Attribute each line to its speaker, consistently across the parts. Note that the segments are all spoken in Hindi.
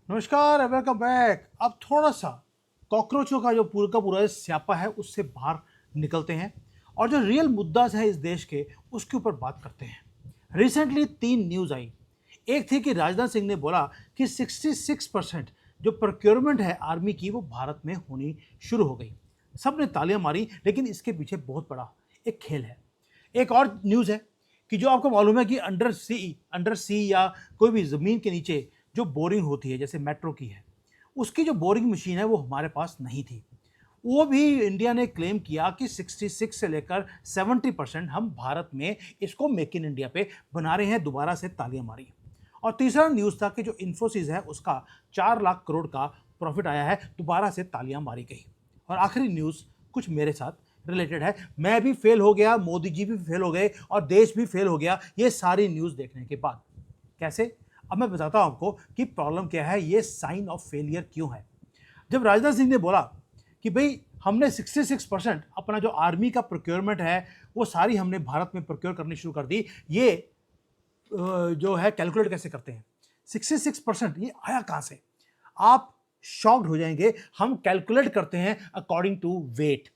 Speaker 1: नमस्कार, वेलकम बैक। अब थोड़ा सा कॉकरोचों का जो पूरा का पूरा स्यापा है उससे बाहर निकलते हैं और जो रियल मुद्दा है इस देश के उसके ऊपर बात करते हैं। रिसेंटली तीन न्यूज आई। एक थी कि राजनाथ सिंह ने बोला कि 66% जो प्रोक्योरमेंट है आर्मी की वो भारत में होनी शुरू हो गई। सबने तालियां मारी, लेकिन इसके पीछे बहुत बड़ा एक खेल है। एक और न्यूज़ है कि जो आपको मालूम है कि अंडर सी या कोई भी ज़मीन के नीचे जो बोरिंग होती है, जैसे मेट्रो की है, उसकी जो बोरिंग मशीन है वो हमारे पास नहीं थी। वो भी इंडिया ने क्लेम किया कि 66 से लेकर 70% हम भारत में इसको मेक इन इंडिया पे बना रहे हैं। दोबारा से तालियां मारी। और तीसरा न्यूज़ था कि जो इन्फोसिस है उसका 4 लाख करोड़ का प्रॉफिट आया है। दोबारा से तालियां मारी गई। और आखिरी न्यूज़ कुछ मेरे साथ रिलेटेड है। मैं भी फेल हो गया, मोदी जी भी फेल हो गए और देश भी फेल हो गया ये सारी न्यूज़ देखने के बाद। कैसे? अब मैं बताता हूं आपको कि प्रॉब्लम क्या है, ये साइन ऑफ फेलियर क्यों है। जब राजनाथ सिंह ने बोला कि भाई हमने 66% अपना जो आर्मी का प्रोक्योरमेंट है वो सारी हमने भारत में प्रोक्योर करनी शुरू कर दी, ये जो है कैलकुलेट कैसे करते हैं 66%, ये आया कहां से? आप शॉक्ड हो जाएंगे। हम कैलकुलेट करते हैं अकॉर्डिंग टू वेट।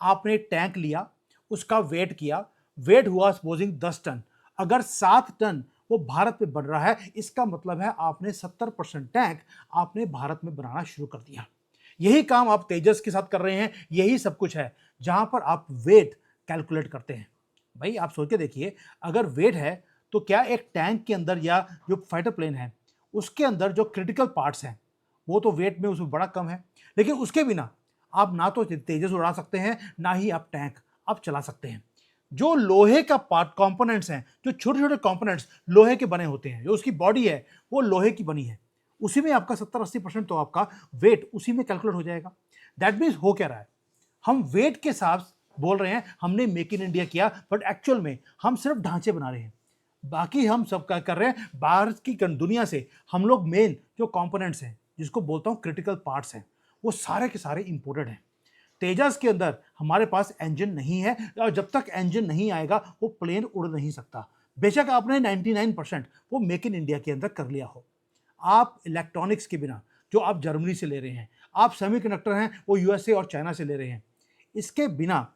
Speaker 1: आपने टैंक लिया, उसका वेट किया, वेट हुआ सपोजिंग 10 टन। अगर 7 टन वो भारत में बन रहा है, इसका मतलब है आपने 70% टैंक आपने भारत में बनाना शुरू कर दिया। यही काम आप तेजस के साथ कर रहे हैं। यही सब कुछ है जहां पर आप वेट कैलकुलेट करते हैं। भाई आप सोच के देखिए, अगर वेट है तो क्या एक टैंक के अंदर या जो फाइटर प्लेन है उसके अंदर जो क्रिटिकल पार्ट्स हैं वो तो वेट में उसमें बड़ा कम है, लेकिन उसके बिना आप ना तो तेजस उड़ा सकते हैं ना ही आप टैंक आप चला सकते हैं। जो लोहे का पार्ट कंपोनेंट्स हैं, जो छोटे छोटे कंपोनेंट्स लोहे के बने होते हैं, जो उसकी बॉडी है वो लोहे की बनी है, उसी में आपका 70-80% तो आपका वेट उसी में कैलकुलेट हो जाएगा। दैट मीन्स हो क्या रहा है, हम वेट के साथ बोल रहे हैं हमने मेक इन इंडिया किया, बट एक्चुअल में हम सिर्फ ढांचे बना रहे हैं। बाकी हम सब क्या कर रहे हैं, बाहर की दुनिया से हम लोग मेन जो कंपोनेंट्स हैं, जिसको बोलता हूं क्रिटिकल पार्ट्स हैं, वो सारे के सारे इंपोर्टेड हैं। तेजस के अंदर हमारे पास इंजन नहीं है और जब तक इंजन नहीं आएगा वो प्लेन उड़ नहीं सकता। बेशक आपने 99% वो मेक इन इंडिया के अंदर कर लिया हो। आप इलेक्ट्रॉनिक्स के बिना जो आप जर्मनी से ले रहे हैं, आप सेमीकंडक्टर हैं वो यूएसए और चाइना से ले रहे हैं, इसके बिना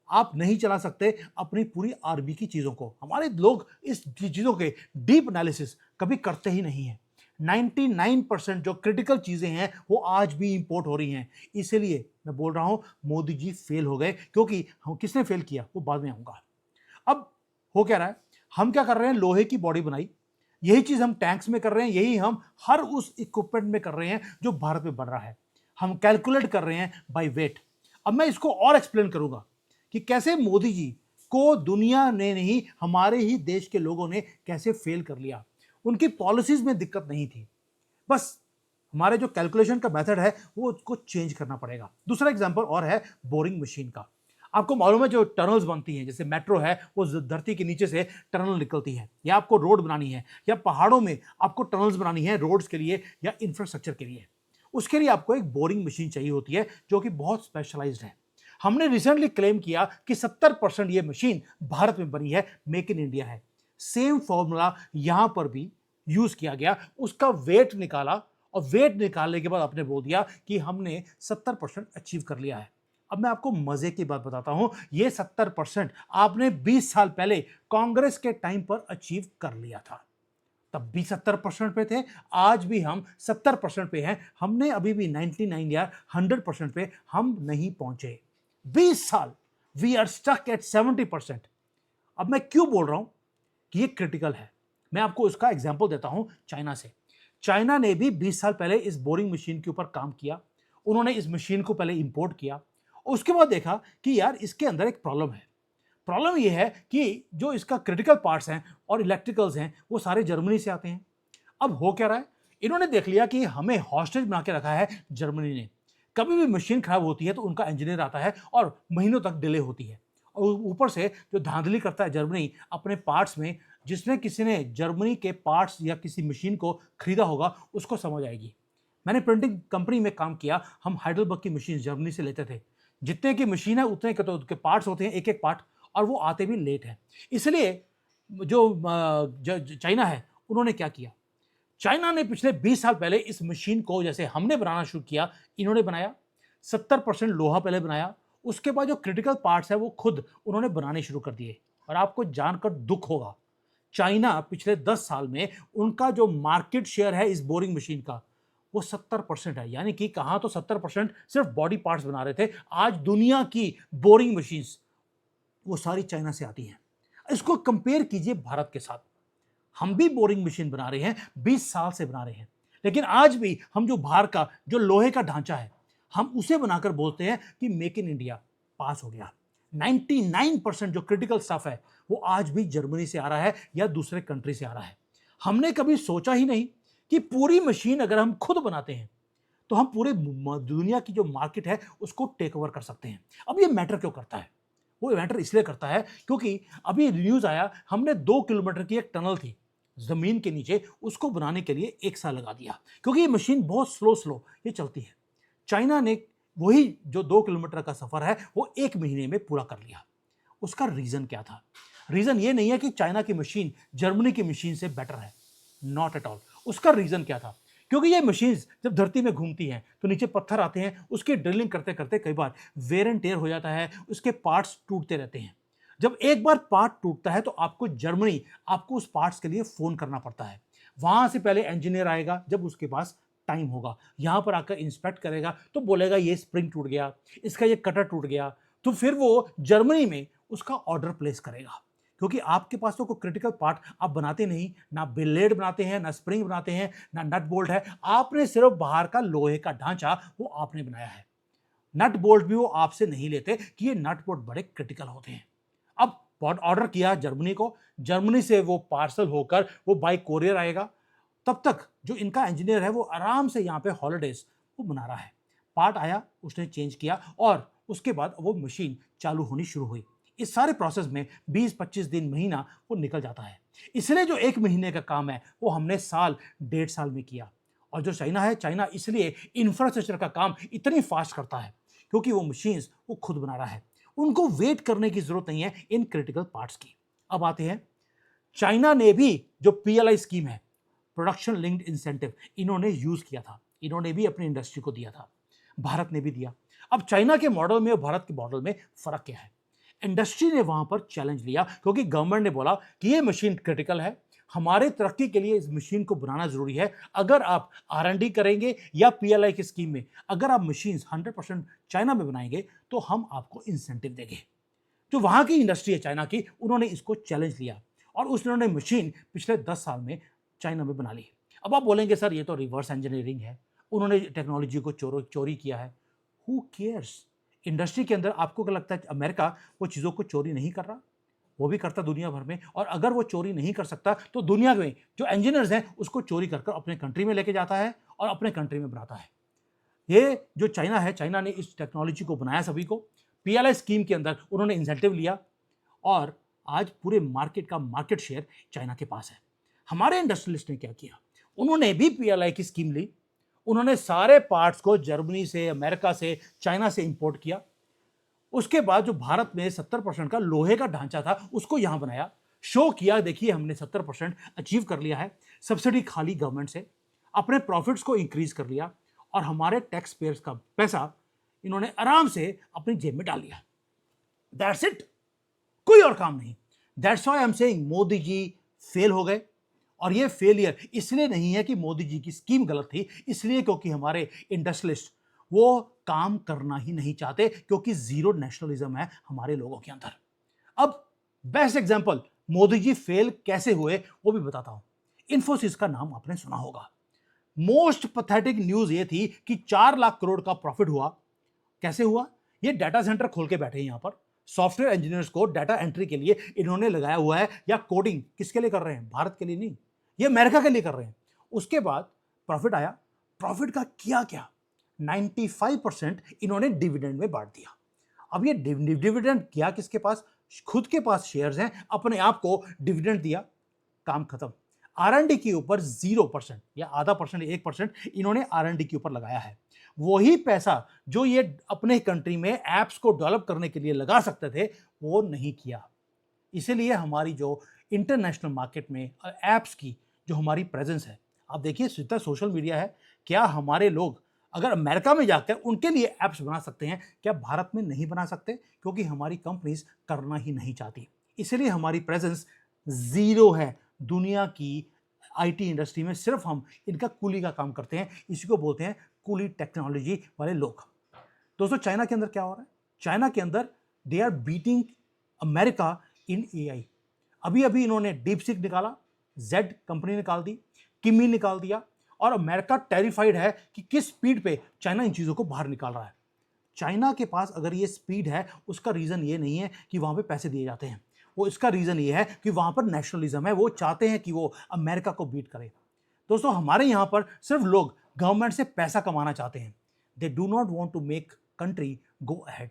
Speaker 1: आप नहीं चला सकते अपनी पूरी आर्मी की चीज़ों को। हमारे लोग इस चीज़ों के डीप एनालिसिस कभी करते ही नहीं है। 99% जो क्रिटिकल चीज़ें हैं वो आज भी इंपोर्ट हो रही हैं। इसीलिए मैं बोल रहा हूं मोदी जी फेल हो गए, क्योंकि किसने फेल किया वो बाद में आऊंगा। अब हो क्या रहा है, हम क्या कर रहे हैं, लोहे की बॉडी बनाई। यही चीज हम टैंक्स में कर रहे हैं, यही हम हर उस इक्विपमेंट में कर रहे हैं जो भारत में बन रहा है। हम कैलकुलेट कर रहे हैं बाय वेट। अब मैं इसको और एक्सप्लेन करूंगा कि कैसे मोदी जी को दुनिया ने नहीं, हमारे ही देश के लोगों ने कैसे फेल कर लिया। उनकी पॉलिसीज में दिक्कत नहीं थी, बस हमारे जो कैलकुलेशन का मेथड है वो उसको चेंज करना पड़ेगा। दूसरा एग्जांपल और है बोरिंग मशीन का। आपको मालूम है जो टनल्स बनती हैं, जैसे मेट्रो है, वो धरती के नीचे से टनल निकलती है, या आपको रोड बनानी है, या पहाड़ों में आपको टनल्स बनानी है रोड्स के लिए या इंफ्रास्ट्रक्चर के लिए, उसके लिए आपको एक बोरिंग मशीन चाहिए होती है जो कि बहुत स्पेशलाइज्ड है। हमने रिसेंटली क्लेम किया कि 70% ये मशीन भारत में बनी है, मेक इन इंडिया है। सेम फॉर्मूला यहां पर भी यूज किया गया, उसका वेट निकाला और वेट निकालने के बाद आपने बोल दिया कि हमने 70% अचीव कर लिया है। अब मैं आपको मजे की बात बताता हूं, ये 70% आपने 20 साल पहले कांग्रेस के टाइम पर अचीव कर लिया था। तब भी 70% पे थे, आज भी हम 70% पे हैं। हमने अभी भी 99 या 100% पे हम नहीं पहुंचे। 20 साल वी आर स्टक एट 70%। अब मैं क्यों बोल रहा हूं कि ये क्रिटिकल है, मैं आपको इसका एग्जांपल देता हूं चाइना से। चाइना ने भी 20 साल पहले इस बोरिंग मशीन के ऊपर काम किया। उन्होंने इस मशीन को पहले इंपोर्ट किया, उसके बाद देखा कि यार इसके अंदर एक प्रॉब्लम है। प्रॉब्लम यह है कि जो इसका क्रिटिकल पार्ट्स हैं और इलेक्ट्रिकल्स हैं वो सारे जर्मनी से आते हैं। अब हो क्या रहा है, इन्होंने देख लिया कि हमें हॉस्टेज बना के रखा है जर्मनी ने। कभी भी मशीन खराब होती है तो उनका इंजीनियर आता है और महीनों तक डिले होती है। और ऊपर से जो धांधली करता है जर्मनी अपने पार्ट्स में, जिसने किसी ने जर्मनी के पार्ट्स या किसी मशीन को खरीदा होगा उसको समझ आएगी। मैंने प्रिंटिंग कंपनी में काम किया, हम हाइडलबर्ग की मशीन जर्मनी से लेते थे। जितने की मशीन है उतने के तो उसके पार्ट्स होते हैं, एक एक पार्ट, और वो आते भी लेट है। इसलिए जो चाइना है उन्होंने क्या किया, चाइना ने पिछले 20 साल पहले इस मशीन को जैसे हमने बनाना शुरू किया, इन्होंने बनाया 70% लोहा पहले बनाया, उसके बाद जो क्रिटिकल पार्ट्स है वो खुद उन्होंने बनाने शुरू कर दिए। और आपको जानकर दुख होगा, चाइना पिछले 10 साल में उनका जो मार्केट शेयर है इस बोरिंग मशीन का वो 70% है। यानी कि कहां तो 70% सिर्फ बॉडी पार्ट्स बना रहे थे, आज दुनिया की बोरिंग मशीन्स वो सारी चाइना से आती हैं। इसको कंपेयर कीजिए भारत के साथ, हम भी बोरिंग मशीन बना रहे हैं, 20 साल से बना रहे हैं, लेकिन आज भी हम जो बाहर का जो लोहे का ढांचा है हम उसे बनाकर बोलते हैं कि मेक इन इंडिया पास हो गया। 99% जो क्रिटिकल स्टफ है वो आज भी जर्मनी से आ रहा है या दूसरे कंट्री से आ रहा है। हमने कभी सोचा ही नहीं कि पूरी मशीन अगर हम खुद बनाते हैं तो हम पूरे दुनिया की जो मार्केट है उसको टेक ओवर कर सकते हैं। अब ये मैटर क्यों करता है? वो मैटर इसलिए करता है क्योंकि अभी न्यूज आया, हमने 2 किलोमीटर की एक टनल थी जमीन के नीचे, उसको बनाने के लिए 1 साल लगा दिया क्योंकि ये मशीन बहुत स्लो ये चलती है। चाइना ने वही जो 2 किलोमीटर का सफर है वो 1 महीने में पूरा कर लिया। उसका रीजन क्या था? रीजन ये नहीं है कि चाइना की मशीन जर्मनी की मशीन से बेटर है, नॉट एट ऑल। उसका रीजन क्या था? क्योंकि ये मशीन जब धरती में घूमती हैं तो नीचे पत्थर आते हैं, उसकी ड्रिलिंग करते करते कई बार वेयर एंड टेयर हो जाता है, उसके पार्ट्स टूटते रहते हैं। जब एक बार पार्ट टूटता है तो आपको जर्मनी आपको उस पार्ट्स के लिए फोन करना पड़ता है। वहां से पहले इंजीनियर आएगा, जब उसके पास टाइम होगा यहां पर आकर इंस्पेक्ट करेगा तो बोलेगा ये स्प्रिंग टूट गया, इसका ये कटर टूट गया, तो फिर वो जर्मनी में उसका ऑर्डर प्लेस करेगा। क्योंकि आपके पास तो कोई क्रिटिकल पार्ट आप बनाते नहीं, ना ब्लेड बनाते हैं, ना स्प्रिंग बनाते हैं, ना नट बोल्ट है, आपने सिर्फ बाहर का लोहे का ढांचा वो आपने बनाया है। नट बोल्ट भी वो आपसे नहीं लेते कि ये नट बोल्ट बड़े क्रिटिकल होते हैं। अब ऑर्डर किया जर्मनी को, जर्मनी से वो पार्सल होकर वो बाय कोरियर आएगा, तब तक जो इनका इंजीनियर है वो आराम से यहाँ पे हॉलीडेज वो बना रहा है। पार्ट आया, उसने चेंज किया और उसके बाद वो मशीन चालू होनी शुरू हुई। इस सारे प्रोसेस में 20-25 दिन, महीना वो निकल जाता है। इसलिए जो 1 महीने का काम है वो हमने साल 1.5 साल में किया। और जो चाइना है, चाइना इसलिए इंफ्रास्ट्रक्चर का काम इतनी फास्ट करता है क्योंकि वो मशीन्स वो खुद बना रहा है, उनको वेट करने की जरूरत नहीं है इन क्रिटिकल पार्ट्स की। अब आते हैं, चाइना ने भी जो PLI स्कीम है, प्रोडक्शन लिंक्ड इंसेंटिव, इन्होंने यूज किया था, इन्होंने भी अपनी इंडस्ट्री को दिया था, भारत ने भी दिया। अब चाइना के मॉडल में और भारत के मॉडल में फर्क क्या है? इंडस्ट्री ने वहां पर चैलेंज लिया क्योंकि गवर्नमेंट ने बोला कि ये मशीन क्रिटिकल है, हमारे तरक्की के लिए इस मशीन को बनाना जरूरी है। अगर आप R&D करेंगे या PLI की स्कीम में अगर आप मशीन 100% चाइना में बनाएंगे तो हम आपको इंसेंटिव देंगे। जो वहां की इंडस्ट्री है चाइना की, उन्होंने इसको चैलेंज लिया और उन्होंने मशीन पिछले 10 साल में चाइना में बना ली। अब आप बोलेंगे सर ये तो रिवर्स इंजीनियरिंग है, उन्होंने टेक्नोलॉजी को चोरी किया है। Who cares? इंडस्ट्री के अंदर आपको क्या लगता है अमेरिका वो चीज़ों को चोरी नहीं कर रहा? वो भी करता दुनिया भर में। और अगर वो चोरी नहीं कर सकता तो दुनिया में जो इंजीनियर्स हैं उसको चोरी कर अपने कंट्री में लेके जाता है और अपने कंट्री में बनाता है। ये जो चाइना है, चाइना ने इस टेक्नोलॉजी को बनाया सभी को, PLI स्कीम के अंदर उन्होंने इंसेंटिव लिया और आज पूरे मार्केट का मार्केट शेयर चाइना के पास है। हमारे इंडस्ट्रियलिस्ट ने क्या किया? उन्होंने भी PLI की स्कीम ली, उन्होंने सारे पार्ट्स को जर्मनी से, अमेरिका से, चाइना से इंपोर्ट किया। उसके बाद जो भारत में 70% का लोहे का ढांचा था उसको यहां बनाया, शो किया देखिए हमने 70% अचीव कर लिया है, सब्सिडी खाली गवर्नमेंट से, अपने प्रॉफिट्स को इंक्रीज कर लिया और हमारे टैक्स पेयर्स का पैसा इन्होंने आराम से अपनी जेब में डाल लिया। दैट्स इट, कोई और काम नहीं। That's why I am saying Modi ji fail हो गए। और ये फेलियर इसलिए नहीं है कि मोदी जी की स्कीम गलत थी, इसलिए क्योंकि हमारे इंडस्ट्रियलिस्ट वो काम करना ही नहीं चाहते, क्योंकि जीरो नेशनलिज्म है हमारे लोगों के अंदर। अब best example Modi ji fail कैसे हुए वो भी बताता हूं। इन्फोसिस का नाम आपने सुना होगा। मोस्ट पैथेटिक न्यूज ये थी कि 4 लाख करोड़ का प्रॉफिट हुआ। कैसे हुआ? ये डाटा सेंटर खोल के बैठे हैं यहां पर, सॉफ्टवेयर इंजीनियर्स को डाटा एंट्री के लिए इन्होंने लगाया हुआ है, या कोडिंग किसके लिए कर रहे हैं? भारत के लिए नहीं, ये अमेरिका के लिए कर रहे हैं। उसके बाद प्रॉफिट आया, प्रॉफिट का किया क्या? 95% इन्होंने डिविडेंड में बांट दिया। अब ये डिविडेंड किया किसके पास? खुद के पास शेयर्स हैं, अपने आप को डिविडेंड दिया, काम खत्म। R&D के ऊपर 0% या आधा परसेंट, 1% इन्होंने R&D के ऊपर लगाया है। वही पैसा जो ये अपने कंट्री में एप्स को डेवलप करने के लिए लगा सकते थे वो नहीं किया। इसीलिए हमारी जो इंटरनेशनल मार्केट में एप्स की जो हमारी प्रेजेंस है, आप देखिए जितना सोशल मीडिया है, क्या हमारे लोग अगर अमेरिका में जाकर उनके लिए ऐप्स बना सकते हैं, क्या भारत में नहीं बना सकते? क्योंकि हमारी कंपनीज करना ही नहीं चाहती, इसलिए हमारी प्रेजेंस जीरो है दुनिया की आईटी इंडस्ट्री में। सिर्फ हम इनका कूली का काम करते हैं, इसी को बोलते हैं कूली टेक्नोलॉजी वाले लोग। दोस्तों, चाइना के अंदर क्या हो रहा है? चाइना के अंदर they are beating America in AI. अभी अभी इन्होंने डीपसीक निकाला, जेड कंपनी निकाल दी, किमी निकाल दिया, और अमेरिका टेरिफाइड है कि किस स्पीड पे चाइना इन चीज़ों को बाहर निकाल रहा है। चाइना के पास अगर ये स्पीड है, उसका रीज़न ये नहीं है कि वहाँ पे पैसे दिए जाते हैं, वो इसका रीज़न ये है कि वहाँ पर नेशनलिज्म है, वो चाहते हैं कि वो अमेरिका को बीट करे। दोस्तों, हमारे यहाँ पर सिर्फ लोग गवर्नमेंट से पैसा कमाना चाहते हैं, they do not want to make country go ahead.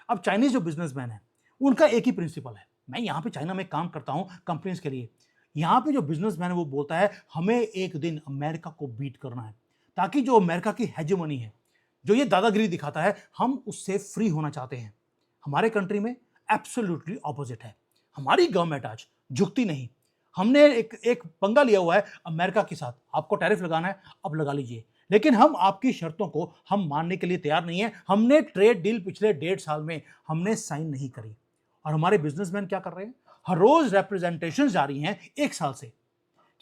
Speaker 1: अब चाइनीज जो बिजनेसमैन है, उनका एक ही प्रिंसिपल है। मैं यहाँ पे चाइना में काम करता हूँ कंपनीज के लिए, यहाँ पे जो बिजनेसमैन है वो बोलता है हमें एक दिन अमेरिका को बीट करना है, ताकि जो अमेरिका की हेजेमनी है, जो ये दादागिरी दिखाता है, हम उससे फ्री होना चाहते हैं। हमारे कंट्री में एब्सोल्युटली ऑपोजिट है। हमारी गवर्नमेंट आज झुकती नहीं। हमने एक पंगा लिया हुआ है अमेरिका के साथ, आपको टैरिफ लगाना है, अब लगा लीजिए, लेकिन हम आपकी शर्तों को हम मानने के लिए तैयार नहीं है। हमने ट्रेड डील पिछले 1.5 साल में हमने साइन नहीं करी, और हमारे बिजनेसमैन क्या कर रहे हैं? हर रोज रिप्रेजेंटेशन जारी हैं 1 साल से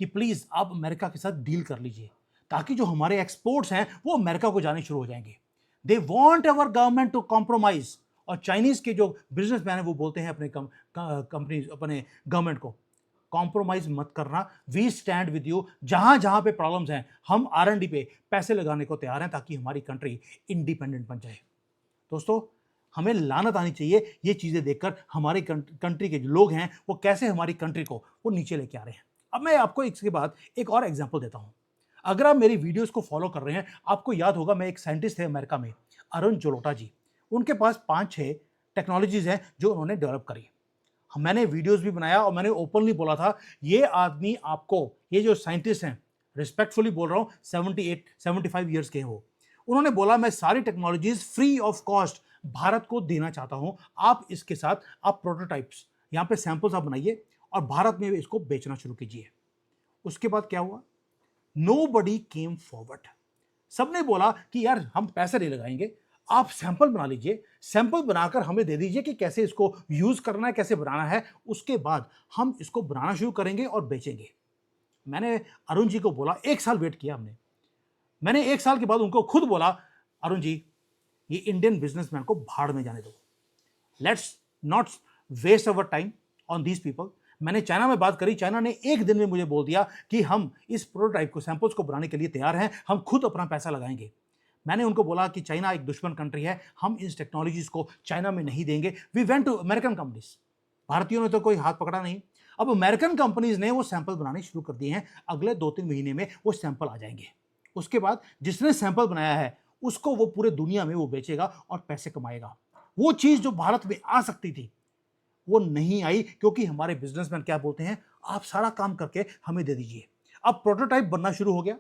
Speaker 1: कि प्लीज आप अमेरिका के साथ डील कर लीजिए, ताकि जो हमारे एक्सपोर्ट्स हैं वो अमेरिका को जाने शुरू हो जाएंगे। They want our government to compromise. और चाइनीज के जो बिजनेसमैन है वो बोलते हैं अपने कंपनी अपने गवर्नमेंट को, कॉम्प्रोमाइज मत करना, वी स्टैंड विद यू। जहां जहां पे प्रॉब्लम्स हैं, हम R&D पे पैसे लगाने को तैयार हैं, ताकि हमारी कंट्री इंडिपेंडेंट बन जाए। दोस्तों, हमें लानत आनी चाहिए ये चीज़ें देखकर, हमारी कंट्री के जो लोग हैं वो कैसे हमारी कंट्री को वो नीचे लेके आ रहे हैं। अब मैं आपको इसके बाद एक और एग्जांपल देता हूं। अगर आप मेरी वीडियोस को फॉलो कर रहे हैं, आपको याद होगा मैं एक साइंटिस्ट थे अमेरिका में, अरुण जलोटा जी। उनके पास 5-6 टेक्नोलॉजीज हैं जो उन्होंने डेवलप करी। मैंने वीडियोस भी बनाया और मैंने ओपनली बोला था, ये आदमी आपको, ये जो साइंटिस्ट हैं, रिस्पेक्टफुली बोल रहा हूँ, 78-75 ईयर्स के हैं वो, उन्होंने बोला मैं सारी technologies free of cost Bharat को देना चाहता हूं। आप इसके साथ आप प्रोटोटाइप्स यहां पे सैंपल्स आप बनाइए और भारत में इसको बेचना शुरू कीजिए। उसके बाद क्या हुआ? Nobody came forward. सबने बोला कि यार हम पैसे नहीं लगाएंगे, आप सैंपल बना लीजिए, सैंपल बनाकर हमें दे दीजिए कि कैसे इसको यूज करना है, कैसे बनाना है, उसके बाद हम इसको बनाना शुरू करेंगे और बेचेंगे। मैंने अरुण जी को बोला, 1 साल वेट किया हमने। मैंने 1 साल के बाद उनको खुद बोला, अरुण जी, ये इंडियन बिजनेसमैन को भाड़ में जाने दो, let's not waste our time on these people. मैंने चाइना में बात करी, चाइना ने 1 दिन में मुझे बोल दिया कि हम इस प्रोटोटाइप को, सैंपल्स को बनाने के लिए तैयार हैं, हम खुद अपना पैसा लगाएंगे। मैंने उनको बोला कि चाइना एक दुश्मन कंट्री है, हम इस टेक्नोलॉजीज को चाइना में नहीं देंगे। We went to American companies. भारतीयों ने तो कोई हाथ पकड़ा नहीं। अब अमेरिकन कंपनीज ने वो सैंपल बनाने शुरू कर दिए हैं, अगले 2-3 महीने में वो सैंपल आ जाएंगे। उसके बाद जिसने सैंपल बनाया है उसको वो पूरे दुनिया में वो बेचेगा और पैसे कमाएगा। वो चीज जो भारत में आ सकती थी वो नहीं आई, क्योंकि हमारे बिजनेसमैन क्या बोलते हैं, आप सारा काम करके हमें दे दीजिए। अब प्रोटोटाइप बनना शुरू हो गया,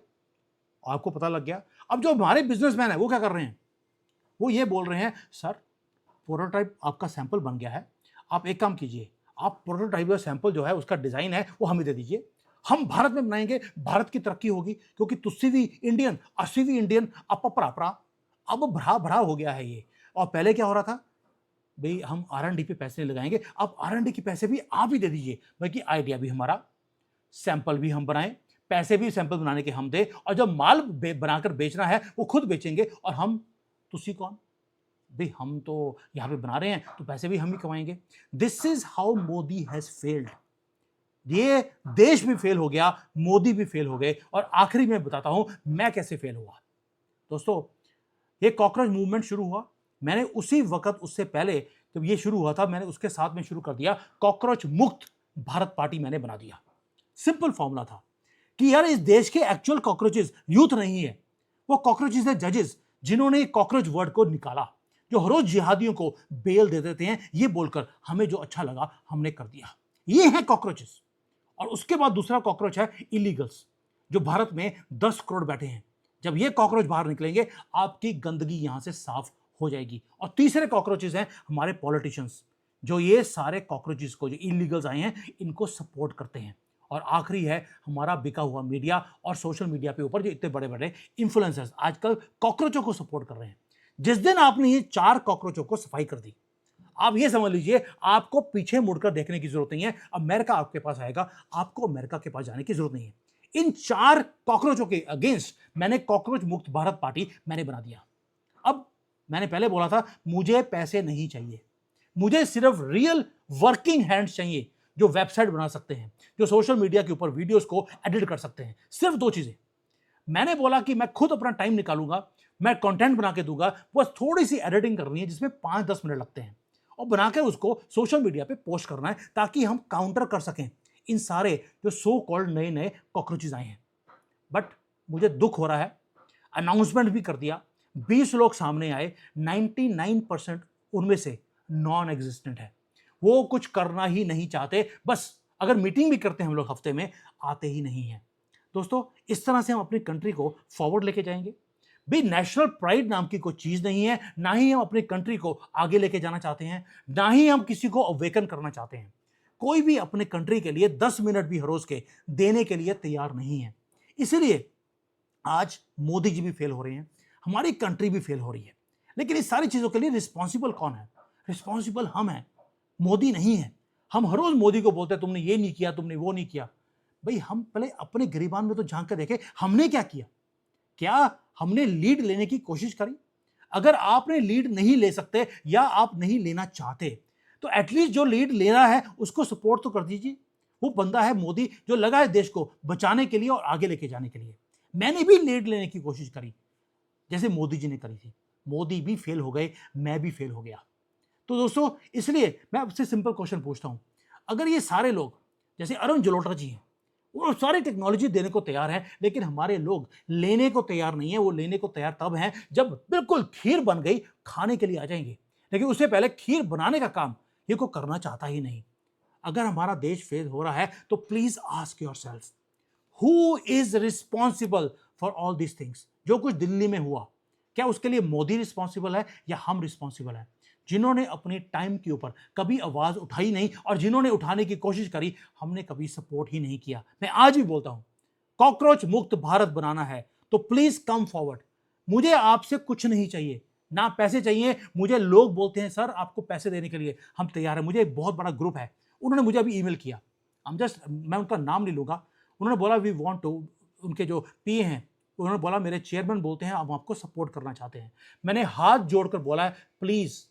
Speaker 1: आपको पता लग गया। अब जो हमारे बिजनेसमैन है वो क्या कर रहे हैं, वो ये बोल रहे हैं, सर प्रोटोटाइप आपका सैंपल बन गया है, आप एक काम कीजिए, आप प्रोटोटाइप का सैंपल जो है उसका डिजाइन है वो हमें दे दीजिए, हम भारत में बनाएंगे, भारत की तरक्की होगी। क्योंकि तुस्सी भी इंडियन, अस्सी भी इंडियन, अब परा अब भरा भरा हो गया है ये। और पहले क्या हो रहा था, भाई हम R&D पे पैसे लगाएंगे, अब R&D के पैसे भी आप ही दे दीजिए, बाकी आइडिया भी हमारा, सैंपल भी हम बनाएं, पैसे भी सैंपल बनाने के हम दें, और जब माल बनाकर बेचना है वो खुद बेचेंगे। और हम तुस्सी कौन भाई, हम तो यहाँ पे बना रहे हैं तो पैसे भी हम ही कमाएंगे। This is how Modi has failed. ये देश भी फेल हो गया, मोदी भी फेल हो गए, और आखिरी में बताता हूं मैं कैसे फेल हुआ। दोस्तों, ये कॉकरोच मूवमेंट शुरू हुआ, मैंने उसी वक्त, उससे पहले जब ये शुरू हुआ था, मैंने उसके साथ में शुरू कर दिया कॉकरोच मुक्त भारत पार्टी मैंने बना दिया। सिंपल फॉर्मूला था कि यार इस देश के एक्चुअल कॉकरोचेस यूथ नहीं है, वो कॉकरोचेस है जजेस, जिन्होंने कॉकरोच वर्ड को निकाला, जो हर रोज जिहादियों को बेल दे देते हैं, ये बोलकर हमें जो अच्छा लगा हमने कर दिया। ये है कॉकरोचेस। और उसके बाद दूसरा कॉकरोच है इलीगल्स, जो भारत में 10 करोड़ बैठे हैं। जब ये कॉकरोच बाहर निकलेंगे, आपकी गंदगी यहां से साफ हो जाएगी। और तीसरे कॉकरोचेस हैं हमारे पॉलिटिशियंस, जो ये सारे कॉकरोचेस को, जो इलीगल्स आए हैं, इनको सपोर्ट करते हैं। और आखिरी है हमारा बिका हुआ मीडिया और सोशल मीडिया पे ऊपर जो इतने बड़े बड़े इन्फ्लुएंसर्स आजकल कॉकरोचों को सपोर्ट कर रहे हैं। जिस दिन आपने ये 4 कॉकरोचों को सफाई कर दी, आप ये समझ लीजिए आपको पीछे मुड़कर देखने की जरूरत नहीं है। अमेरिका आपके पास आएगा, आपको अमेरिका के पास जाने की जरूरत नहीं है। इन 4 कॉकरोचों के अगेंस्ट मैंने कॉकरोच मुक्त भारत पार्टी मैंने बना दिया। अब मैंने पहले बोला था मुझे पैसे नहीं चाहिए, मुझे सिर्फ रियल वर्किंग हैंड्स चाहिए जो वेबसाइट बना सकते हैं, जो सोशल मीडिया के ऊपर वीडियोस को एडिट कर सकते हैं। सिर्फ 2 चीजें मैंने बोला कि मैं खुद अपना टाइम निकालूंगा, मैं कंटेंट बना के दूंगा, बस थोड़ी सी एडिटिंग करनी है जिसमें 5-10 मिनट लगते हैं और बनाकर उसको सोशल मीडिया पे पोस्ट करना है ताकि हम काउंटर कर सकें इन सारे जो सो कॉल्ड नए नए कॉकरोचेज आए हैं। बट मुझे दुख हो रहा है, अनाउंसमेंट भी कर दिया, 20 लोग सामने आए, 99% उनमें से नॉन एग्जिस्टेंट है। वो कुछ करना ही नहीं चाहते, बस अगर मीटिंग भी करते हैं हम लोग हफ्ते में, आते ही नहीं है। दोस्तों, इस तरह से हम अपनी कंट्री को फॉरवर्ड लेके जाएंगे? भी नेशनल प्राइड नाम की कोई चीज नहीं है, ना ही हम अपनी कंट्री को आगे लेके जाना चाहते हैं, ना ही हम किसी को अवेकन करना चाहते हैं। कोई भी अपने कंट्री के लिए 10 मिनट भी हर रोज के देने के लिए तैयार नहीं है। इसलिए आज मोदी जी भी फेल हो रहे हैं, हमारी कंट्री भी फेल हो रही है। लेकिन इस सारी चीजों के लिए रिस्पॉन्सिबल कौन है? रिस्पॉन्सिबल हम हैं, मोदी नहीं है। हम हर रोज मोदी को बोलते हैं तुमने ये नहीं किया, तुमने वो नहीं किया। भाई हम पहले अपने गिरीबान में तो झांक कर देखें, हमने क्या किया? क्या हमने लीड लेने की कोशिश करी? अगर आपने लीड नहीं ले सकते या आप नहीं लेना चाहते तो एटलीस्ट जो लीड ले रहा है उसको सपोर्ट तो कर दीजिए। वो बंदा है मोदी जो लगा है देश को बचाने के लिए और आगे लेके जाने के लिए। मैंने भी लीड लेने की कोशिश करी जैसे मोदी जी ने करी थी, मोदी भी फेल हो गए, मैं भी फेल हो गया। तो दोस्तों, इसलिए मैं आपसे सिंपल क्वेश्चन पूछता हूं, अगर ये सारे लोग जैसे अरुण जलोटा जी हैं, वो सारी टेक्नोलॉजी देने को तैयार है, लेकिन हमारे लोग लेने को तैयार नहीं है। वो लेने को तैयार तब है जब बिल्कुल खीर बन गई, खाने के लिए आ जाएंगे, लेकिन उससे पहले खीर बनाने का काम ये को करना चाहता ही नहीं। अगर हमारा देश फेल हो रहा है तो please ask yourself, who is responsible for all this things? जो कुछ दिल्ली में हुआ, क्या उसके लिए मोदी रिस्पॉन्सिबल है या हम रिस्पॉन्सिबल है? जिन्होंने अपने टाइम के ऊपर कभी आवाज उठाई नहीं और जिन्होंने उठाने की कोशिश करी, हमने कभी सपोर्ट ही नहीं किया। मैं आज भी बोलता हूं, कॉकरोच मुक्त भारत बनाना है तो प्लीज कम फॉरवर्ड। मुझे आपसे कुछ नहीं चाहिए, ना पैसे चाहिए। मुझे लोग बोलते हैं सर आपको पैसे देने के लिए हम तैयार हैं। मुझे एक बहुत बड़ा ग्रुप है, उन्होंने मुझे अभी ईमेल किया, मैं उनका नाम नहीं लूंगा। उन्होंने बोला वी वांट टू, उनके जो पीए हैं उन्होंने बोला मेरे चेयरमैन बोलते हैं हम आपको सपोर्ट करना चाहते हैं। मैंने हाथ जोड़कर बोला है प्लीज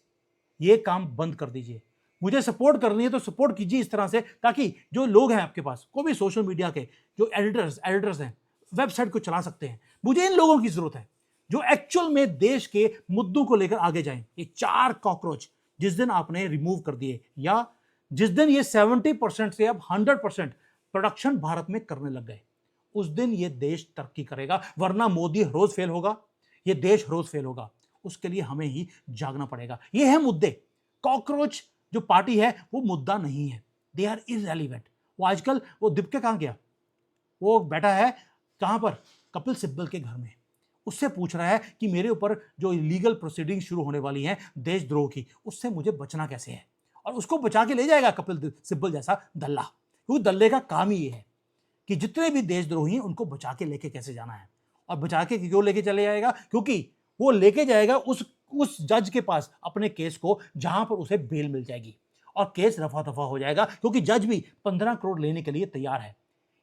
Speaker 1: ये काम बंद कर दीजिए। मुझे सपोर्ट करनी है तो सपोर्ट कीजिए इस तरह से ताकि जो लोग हैं आपके पास, कोई भी सोशल मीडिया के जो एडिटर्स हैं, वेबसाइट को चला सकते हैं, मुझे इन लोगों की जरूरत है जो एक्चुअल में देश के मुद्दों को लेकर आगे जाएं। ये 4 कॉकरोच जिस दिन आपने रिमूव कर दिए, या जिस दिन ये 70% से अब 100% प्रोडक्शन भारत में करने लग गए, उस दिन ये देश तरक्की करेगा। वरना मोदी रोज फेल होगा, ये देश रोज फेल होगा। उसके लिए हमें ही जागना पड़ेगा। ये है मुद्दे। कॉकरोच जो पार्टी है वो मुद्दा नहीं है, दे आर इररेलेवेंट। वो आजकल वो दीपके कहां गया? वो बैठा है कहां पर? कपिल सिब्बल के घर में। उससे पूछ रहा है कि मेरे ऊपर जो लीगल प्रोसीडिंग शुरू होने वाली है देशद्रोह की, उससे मुझे बचना कैसे है? और उसको बचा के ले जाएगा कपिल सिब्बल जैसा दल्ला। क्योंकि दल्ले का काम ही ये है कि जितने भी देशद्रोही हैं उनको बचा के लेके कैसे जाना है। और बचा के क्यों लेके चले जाएगा? क्योंकि वो लेके जाएगा उस जज के पास अपने केस को जहां पर उसे बेल मिल जाएगी और केस रफा दफा हो जाएगा, क्योंकि जज भी 15 करोड़ लेने के लिए तैयार है।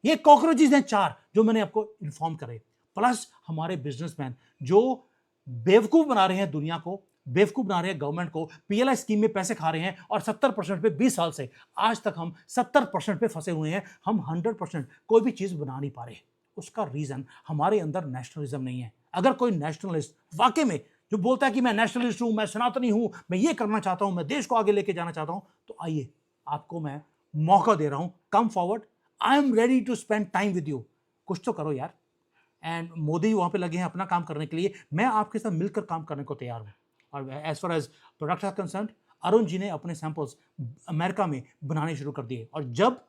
Speaker 1: ये कॉकरोचेज हैं 4 जो मैंने आपको इन्फॉर्म करे, प्लस हमारे बिजनेसमैन जो बेवकूफ बना रहे हैं दुनिया को, बेवकूफ बना रहे हैं गवर्नमेंट को, पीएलआई स्कीम में पैसे खा रहे हैं और 70% पे 20 साल से आज तक हम 70% पे फंसे हुए हैं। हम 100% कोई भी चीज बना नहीं पा रहे। उसका रीजन हमारे अंदर नेशनलिज्म नहीं है। अगर कोई नेशनलिस्ट वाकई में जो बोलता है कि मैं नेशनलिस्ट हूं, मैं सनातनी हूं, मैं ये करना चाहता हूं, मैं देश को आगे लेके जाना चाहता हूं, तो आइए, आपको मैं मौका दे रहा हूं, come forward, I am ready to spend time with you. कुछ तो करो यार। एंड मोदी वहां पे लगे हैं अपना काम करने के लिए, मैं आपके साथ मिलकर काम करने को तैयार हूं। और as far as product are concern, Arun ji ने अपने सैंपल्स अमेरिका में बनाने शुरू कर दिए और जब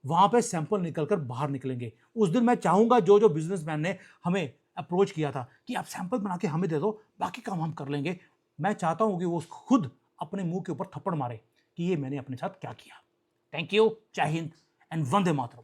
Speaker 1: वहां पे सैंपल निकलकर बाहर निकलेंगे उस दिन मैं चाहूंगा जो जो बिजनेसमैन ने हमें अप्रोच किया था कि आप सैंपल बना के हमें दे दो, बाकी काम हम कर लेंगे, मैं चाहता हूं कि वो खुद अपने मुंह के ऊपर थप्पड़ मारे कि ये मैंने अपने साथ क्या किया। थैंक यू, जय हिंद एंड वंदे मातरम।